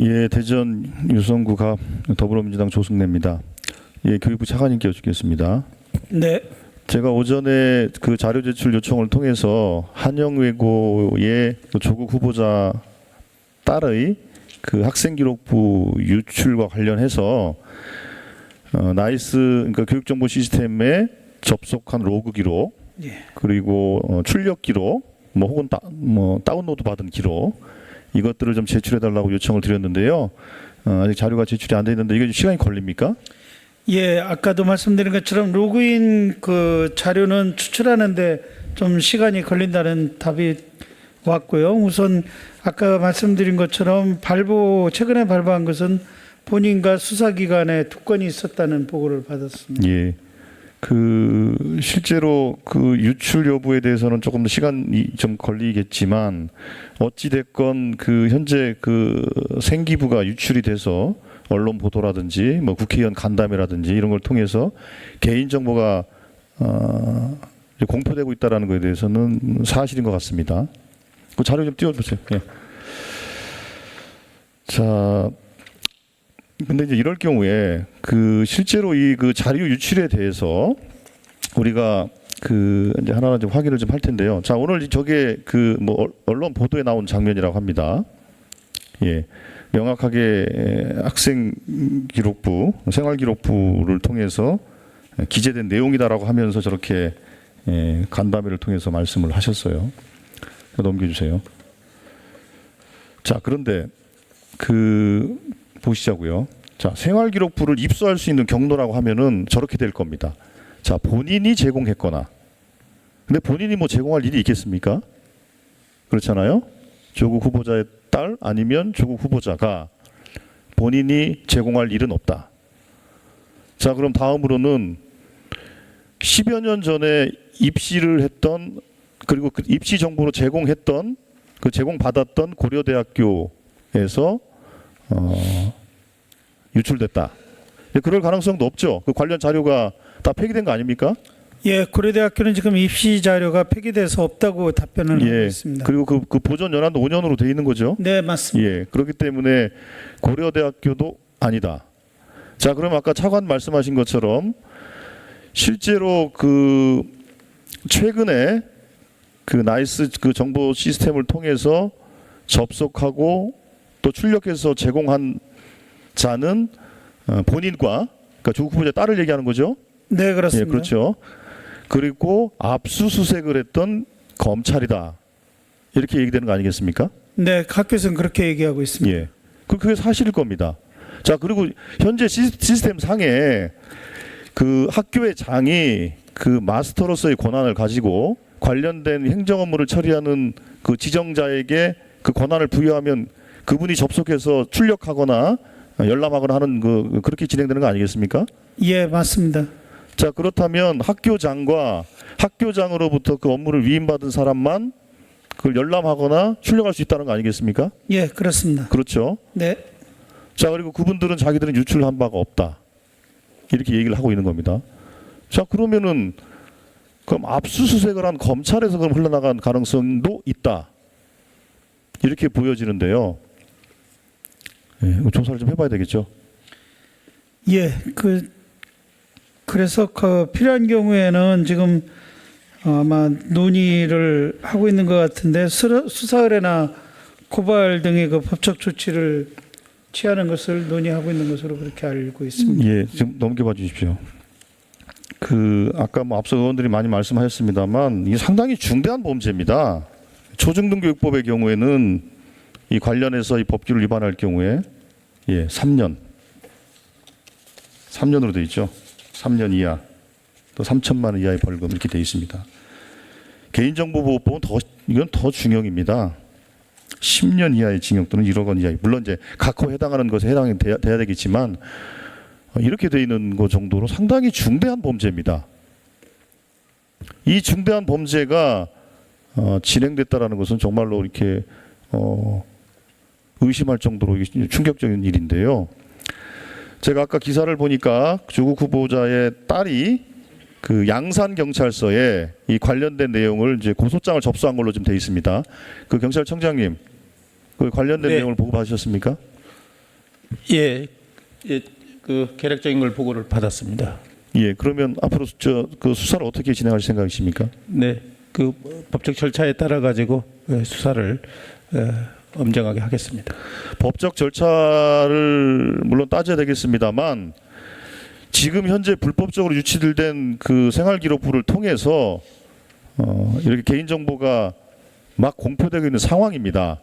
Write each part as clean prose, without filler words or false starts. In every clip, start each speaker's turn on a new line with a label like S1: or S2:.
S1: 예, 대전 유성구가 더불어민주당 조승래입니다. 예, 교육부 차관님께 여쭙겠습니다.
S2: 네.
S1: 제가 오전에 그 자료 제출 요청을 통해서 한영외고의 조국 후보자 딸의 그 학생기록부 유출과 관련해서 그러니까 교육정보 시스템에 접속한 로그 기록,
S2: 예.
S1: 그리고 출력 기록, 혹은 다운로드 받은 기록, 이것들을 좀 제출해달라고 요청을 드렸는데요. 아직 자료가 제출이 안 돼 있는데 이게 시간이 걸립니까?
S2: 예, 아까도 말씀드린 것처럼 로그인 그 자료는 추출하는데 좀 시간이 걸린다는 답이 왔고요. 우선 아까 말씀드린 것처럼 최근에 발부한 것은 본인과 수사기관에 두 건이 있었다는 보고를 받았습니다.
S1: 예. 실제로 그 유출 여부에 대해서는 조금 더 시간이 좀 걸리겠지만 어찌 됐건 현재 생기부가 유출이 돼서 언론 보도라든지 국회의원 간담회라든지 이런 걸 통해서 개인 정보가 공표되고 있다라는 것에 대해서는 사실인 것 같습니다. 그 자료 좀 띄워주세요. 예. 자. 근데 이제 이럴 경우에 실제로 이 자료 유출에 대해서 우리가 이제 하나하나 좀 확인을 좀 할 텐데요. 자, 오늘 저게 언론 보도에 나온 장면이라고 합니다. 예. 명확하게 학생 기록부, 생활 기록부를 통해서 기재된 내용이다라고 하면서 저렇게 간담회를 통해서 말씀을 하셨어요. 넘겨주세요. 자, 그런데 보시자고요. 자, 생활기록부를 입수할 수 있는 경로라고 하면은 저렇게 될 겁니다. 자, 본인이 제공했거나, 근데 본인이 제공할 일이 있겠습니까? 그렇잖아요. 조국 후보자의 딸 아니면 조국 후보자가 본인이 제공할 일은 없다. 자, 그럼 다음으로는 10여 년 전에 입시를 했던, 그리고 그 입시 정보로 제공했던, 제공받았던 고려대학교에서 유출됐다. 그럴 가능성도 없죠. 관련 자료가 다 폐기된 거 아닙니까?
S2: 예, 고려대학교는 지금 입시 자료가 폐기돼서 없다고 답변을 하고 있습니다.
S1: 그리고 그 보존 연한도 5년으로 돼 있는 거죠.
S2: 네, 맞습니다.
S1: 예, 그렇기 때문에 고려대학교도 아니다. 자, 그럼 아까 차관 말씀하신 것처럼 실제로 최근에 나이스 정보 시스템을 통해서 접속하고 또 출력해서 제공한 자는 본인과, 그러니까 조국 후보자 딸을 얘기하는 거죠.
S2: 네, 그렇습니다.
S1: 예, 그렇죠. 그리고 압수수색을 했던 검찰이다. 이렇게 얘기되는 거 아니겠습니까?
S2: 네, 학교에서는 그렇게 얘기하고 있습니다.
S1: 예, 그게 사실일 겁니다. 자, 그리고 현재 시스템 상에 학교의 장이 마스터로서의 권한을 가지고 관련된 행정 업무를 처리하는 지정자에게 권한을 부여하면 그분이 접속해서 출력하거나 열람하거나 하는 그렇게 진행되는 거 아니겠습니까?
S2: 예, 맞습니다.
S1: 자, 그렇다면 학교장과 학교장으로부터 그 업무를 위임받은 사람만 그걸 열람하거나 출력할 수 있다는 거 아니겠습니까?
S2: 예, 그렇습니다.
S1: 그렇죠.
S2: 네.
S1: 자, 그리고 그분들은 자기들은 유출한 바가 없다. 이렇게 얘기를 하고 있는 겁니다. 자, 그러면은 그럼 압수수색을 한 검찰에서 그럼 흘러나간 가능성도 있다. 이렇게 보여지는데요. 예, 조사를 좀 해봐야 되겠죠.
S2: 예, 그래서 필요한 경우에는 지금 아마 논의를 하고 있는 것 같은데 수사 의뢰나 고발 등의 법적 조치를 취하는 것을 논의하고 있는 것으로 그렇게 알고 있습니다.
S1: 예, 좀 넘겨봐 주십시오. 아까 앞서 의원들이 많이 말씀하셨습니다만 이게 상당히 중대한 범죄입니다. 초중등교육법의 경우에는 이 관련해서 이 법규를 위반할 경우에 3년으로 되어 있죠. 3년 이하 또 3천만 원 이하의 벌금 이렇게 되어 있습니다. 개인정보보호법은 이건 더 중형입니다. 10년 이하의 징역 또는 1억 원 이하의, 물론 이제 각호 해당하는 것에 돼야 되겠지만 이렇게 되어 있는 것 정도로 상당히 중대한 범죄입니다. 이 중대한 범죄가 진행됐다라는 것은 정말로 이렇게 의심할 정도로 충격적인 일인데요. 제가 아까 기사를 보니까 조국 후보자의 딸이 양산경찰서에 이 관련된 내용을 이제 고소장을 접수한 걸로 좀 돼 있습니다. 경찰청장님, 관련된
S3: 네.
S1: 내용을 보고 받으셨습니까?
S3: 예, 예, 그 계략적인 걸 보고를 받았습니다.
S1: 예, 그러면 앞으로 그 수사를 어떻게 진행할 생각이십니까?
S3: 네, 그 법적 절차에 따라 가지고 수사를 엄정하게 하겠습니다.
S1: 법적 절차를 물론 따져야 되겠습니다만 지금 현재 불법적으로 유치된 그 생활기록부를 통해서 이렇게 개인정보가 막 공표되고 있는 상황입니다.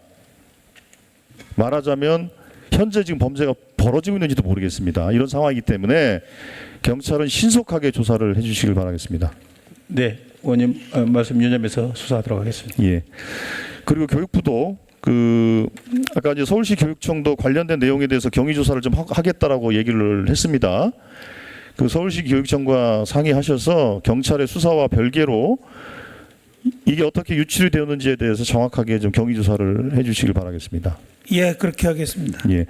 S1: 말하자면 현재 지금 범죄가 벌어지고 있는지도 모르겠습니다. 이런 상황이기 때문에 경찰은 신속하게 조사를 해주시길 바라겠습니다.
S3: 네, 의원님 말씀 유념해서 수사하도록 하겠습니다.
S1: 예. 그리고 교육부도 그 아까 이제 서울시 교육청도 관련된 내용에 대해서 경위 조사를 좀 하겠다라고 얘기를 했습니다. 그 서울시 교육청과 상의하셔서 경찰의 수사와 별개로 이게 어떻게 유출이 되었는지에 대해서 정확하게 좀 경위 조사를 해주시길 바라겠습니다.
S2: 예, 그렇게 하겠습니다.
S1: 예.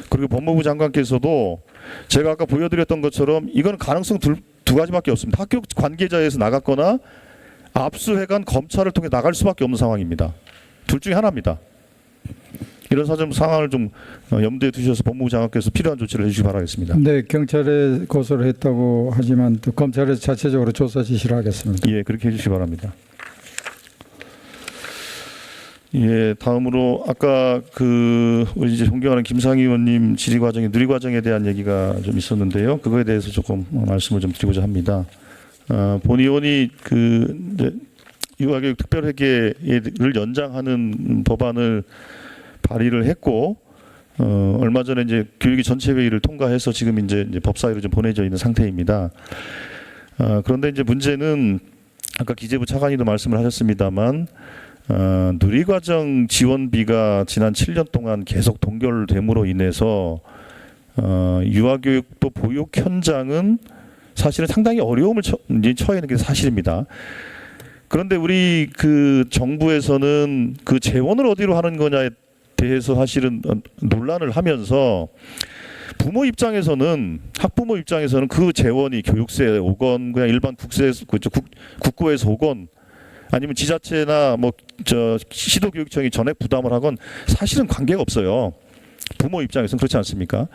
S1: 그리고 법무부 장관께서도 제가 아까 보여드렸던 것처럼 이건 가능성 두 가지밖에 없습니다. 학교 관계자에서 나갔거나 압수해간 검찰을 통해 나갈 수밖에 없는 상황입니다. 둘 중에 하나입니다. 이런 상황을 좀 염두에 두셔서 법무부 장관께서 필요한 조치를 해주시기 바라겠습니다.
S4: 네, 경찰에 고소를 했다고 하지만 또 검찰에서 자체적으로 조사 지시를 하겠습니다.
S1: 예, 그렇게 해주시기 바랍니다. 예, 다음으로 아까 그 우리 이제 존경하는 김상희 의원님 질의 과정의 누리 과정에 대한 얘기가 좀 있었는데요. 그거에 대해서 조금 말씀을 좀 드리고자 합니다. 본 의원이 그 이제 유아교육 특별회계를 연장하는 법안을 발의를 했고 얼마 전에 이제 교육위 전체 회의를 통과해서 지금 이제 법사위로 좀 보내져 있는 상태입니다. 그런데 이제 문제는 아까 기재부 차관님도 말씀을 하셨습니다만 누리과정 지원비가 지난 7년 동안 계속 동결됨으로 인해서 유아교육도 보육 현장은 사실은 상당히 어려움을 처해 있는 게 사실입니다. 그런데 우리 그 정부에서는 그 재원을 어디로 하는 거냐에 대해서 사실은 논란을 하면서 부모 입장에서는 학부모 입장에서는 그 재원이 교육세 오건 그냥 일반 국고에서 오건 아니면 지자체나 뭐 시도교육청이 전액 부담을 하건 사실은 관계가 없어요. 부모 입장에서는 그렇지 않습니까?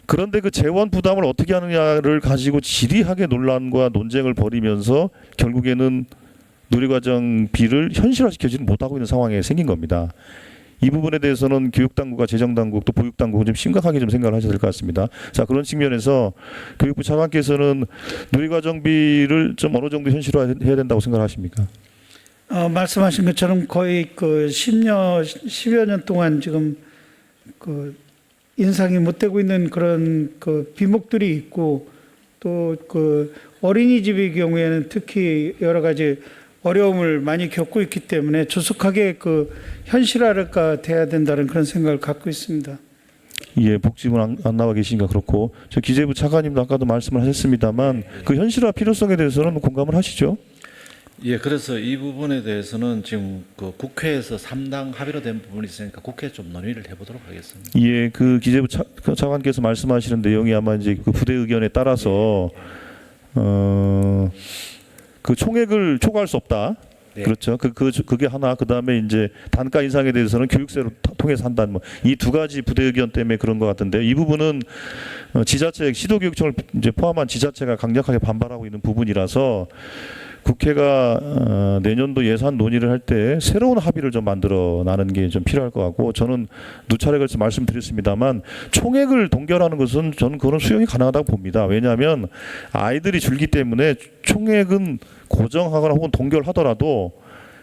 S1: 그런데 그 재원 부담을 어떻게 하느냐를 가지고 지리하게 논란과 논쟁을 벌이면서 결국에는 누리과정비를 현실화시켜지는 못하고 있는 상황에 생긴 겁니다. 이 부분에 대해서는 교육당국과 재정당국 또 보육당국은 좀 심각하게 좀 생각을 하셔야 될 것 같습니다. 자, 그런 측면에서 교육부 차관께서는 누리과정비를 좀 어느 정도 현실화해야 된다고 생각하십니까?
S2: 말씀하신 것처럼 거의 그 10여 년 동안 지금 그 인상이 못 되고 있는 그런 그 비목들이 있고 또 그 어린이집의 경우에는 특히 여러 가지 어려움을 많이 겪고 있기 때문에 조속하게 그 현실화가 돼야 된다는 그런 생각을 갖고 있습니다.
S1: 예, 복지부는 안 나와 계시니까 그렇고 저 기재부 차관님도 아까도 말씀을 하셨습니다만 그 현실화 필요성에 대해서는 공감을 하시죠?
S5: 예, 그래서 이 부분에 대해서는 지금 그 국회에서 3당 합의로 된 부분이 있으니까 국회에 좀 논의를 해보도록 하겠습니다.
S1: 예, 그 기재부 차관께서 말씀하시는 내용이 아마 이제 그 부대 의견에 따라서 그 총액을 초과할 수 없다.
S5: 네.
S1: 그렇죠. 그게 하나. 그 다음에 이제 단가 인상에 대해서는 교육세로 통해서 한다는 뭐 이 두 가지 부대 의견 때문에 그런 것 같은데 이 부분은 지자체 시도교육청을 이제 포함한 지자체가 강력하게 반발하고 있는 부분이라서 국회가 내년도 예산 논의를 할 때 새로운 합의를 좀 만들어 나는 게 좀 필요할 것 같고 저는 누차례 걸쳐 말씀드렸습니다만 총액을 동결하는 것은 저는 그런 수용이 가능하다고 봅니다. 왜냐하면 아이들이 줄기 때문에 총액은 고정하거나 혹은 동결하더라도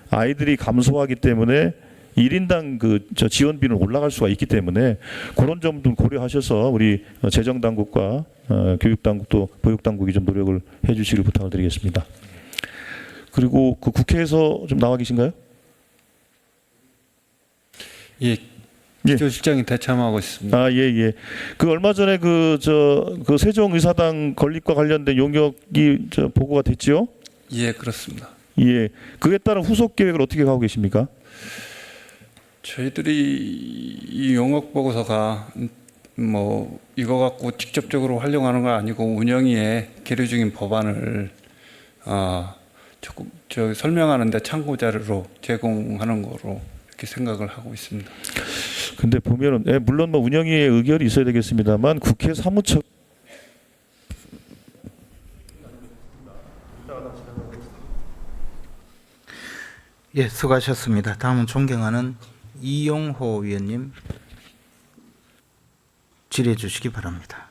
S1: 아이들이 감소하기 때문에 1인당 지원비는 올라갈 수가 있기 때문에 그런 점도 고려하셔서 우리 재정당국과 교육당국도 보육당국이 좀 노력을 해주시길 부탁을 드리겠습니다. 그리고 그 국회에서 좀 나와 계신가요?
S6: 예, 기조실장이 대참하고 있습니다.
S1: 아, 예, 예. 그 얼마 전에 그 세종의사당 건립과 관련된 용역이 보고가 됐지요?
S6: 예, 그렇습니다.
S1: 예. 그에 따른 후속 계획을 어떻게 가고 계십니까?
S6: 저희들이 이 용역 보고서가 뭐 이거 갖고 직접적으로 활용하는 건 아니고 운영위에 계류 중인 법안을 조금 설명하는데 참고 자료로 제공하는 거로 이렇게 생각을 하고 있습니다.
S1: 근데 보면은 물론 뭐 운영위의 의결이 있어야 되겠습니다만 국회 사무처
S7: 예, 수고하셨습니다. 다음은 존경하는 이용호 위원님 질의해 주시기 바랍니다.